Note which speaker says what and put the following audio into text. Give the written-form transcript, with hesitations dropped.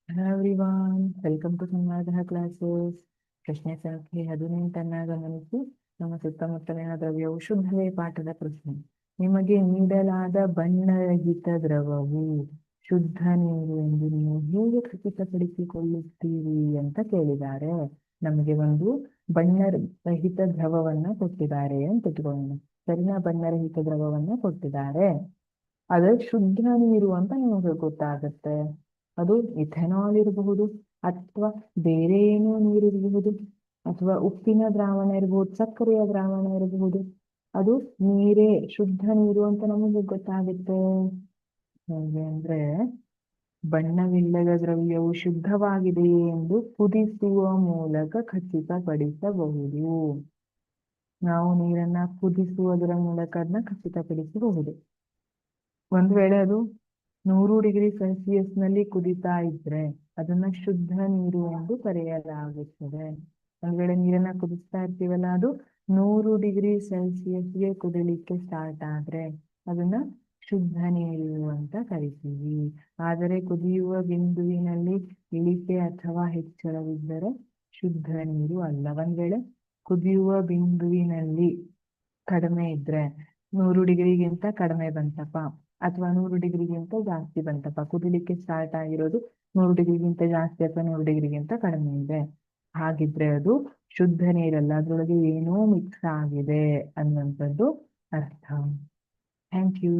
Speaker 1: Hello everyone, welcome to ಸಂವಾದ classes. ಪ್ರಶ್ನೆ ಸಂಖ್ಯೆ 18 ಗಮನಿಸಿ. ನಮ್ಮ ಸುತ್ತಮುತ್ತಲಿನ ದ್ರವ್ಯವು ಶುದ್ಧವೇ ಪಾಠದ ಪ್ರಶ್ನೆ. ನಿಮಗೆ ನೀಡಲಾದ ಬಣ್ಣರಹಿತ ದ್ರವವು ಶುದ್ಧ ನೀರು ಎಂದು ನೀವು ಹೇಗೆ ಖಚಿತಪಡಿಸಿಕೊಳ್ಳುತ್ತೀರಿ ಅಂತ ಕೇಳಿದ್ದಾರೆ. ನಮಗೆ ಒಂದು ಬಣ್ಣರಹಿತ ದ್ರವವನ್ನ ಕೊಟ್ಟಿದ್ದಾರೆ ಅಂತ ಇಟ್ಕೊಳ್ಳೋಣ. ಸರಿನಾ? ಬಣ್ಣರಹಿತ ದ್ರವವನ್ನ ಕೊಟ್ಟಿದ್ದಾರೆ. ಅದೇ ಶುದ್ಧ ನೀರು ಅಂತ ನಿಮಗೆ ಗೊತ್ತಾಗತ್ತೆ. ಅದು ಇಥೆನಾಲ್ ಇರಬಹುದು, ಅಥವಾ ಬೇರೆ ಏನೋ ನೀರಿರಬಹುದು, ಅಥವಾ ಉಪ್ಪಿನ ದ್ರಾವಣ ಇರಬಹುದು, ಸಕ್ಕರೆಯ ದ್ರಾವಣ ಇರಬಹುದು. ಅದು ನೀರೇ, ಶುದ್ಧ ನೀರು ಅಂತ ನಮಗೆ ಗೊತ್ತಾಗುತ್ತೆ. ಹೇಗೆ ಅಂದ್ರೆ, ಬಣ್ಣವಿಲ್ಲದ ದ್ರವ್ಯವು ಶುದ್ಧವಾಗಿದೆಯೇ ಎಂದು ಕುದಿಸುವ ಮೂಲಕ ಖಚಿತಪಡಿಸಬಹುದು. ನಾವು ನೀರನ್ನ ಕುದಿಸುವುದರ ಮೂಲಕ ಅದನ್ನ ಖಚಿತಪಡಿಸಬಹುದು. ಒಂದು ವೇಳೆ ಅದು 100 ಡಿಗ್ರಿ ಸೆಲ್ಸಿಯಸ್ನಲ್ಲಿ ಕುದಿತಾ ಇದ್ರೆ ಅದನ್ನ ಶುದ್ಧ ನೀರು ಎಂದು ಕರೆಯಲಾಗುತ್ತದೆ. ಒಂದ್ ವೇಳೆ ನೀರನ್ನ ಕುದಿಸ್ತಾ ಇರ್ತೀವಲ್ಲ, ಅದು 100 ಡಿಗ್ರಿ ಸೆಲ್ಸಿಯಸ್ಗೆ ಕುದಿಲಿಕ್ಕೆ ಸ್ಟಾರ್ಟ್ ಆದ್ರೆ ಅದನ್ನ ಶುದ್ಧ ನೀರು ಅಂತ ಕರಿತೀವಿ. ಆದರೆ ಕುದಿಯುವ ಬಿಂದುವಿನಲ್ಲಿ ಇಳಿಕೆ ಅಥವಾ ಹೆಚ್ಚಳವಿದ್ದರೆ ಶುದ್ಧ ನೀರು ಅಲ್ಲ. ಒಂದ್ ವೇಳೆ ಕುದಿಯುವ ಬಿಂದುವಿನಲ್ಲಿ ಕಡಿಮೆ ಇದ್ರೆ 100 ಡಿಗ್ರಿಗಿಂತ ಕಡಿಮೆ ಬಂತಪ್ಪ, ಅಥವಾ 100 ಡಿಗ್ರಿಗಿಂತ ಜಾಸ್ತಿ ಬಂತಪ್ಪ, ಕುದಿಲಿಕ್ಕೆ ಸ್ಟಾರ್ಟ್ ಆಗಿರೋದು 100 ಡಿಗ್ರಿಗಿಂತ ಜಾಸ್ತಿ ಅಥವಾ 100 ಡಿಗ್ರಿಗಿಂತ ಕಡಿಮೆ ಇದೆ, ಹಾಗಿದ್ರೆ ಅದು ಶುದ್ಧ ನೀರಲ್ಲ, ಅದ್ರೊಳಗೆ ಏನೋ ಮಿಕ್ಸ್ ಆಗಿದೆ ಅನ್ನುವಂಥದ್ದು ಅರ್ಥ. Thank you.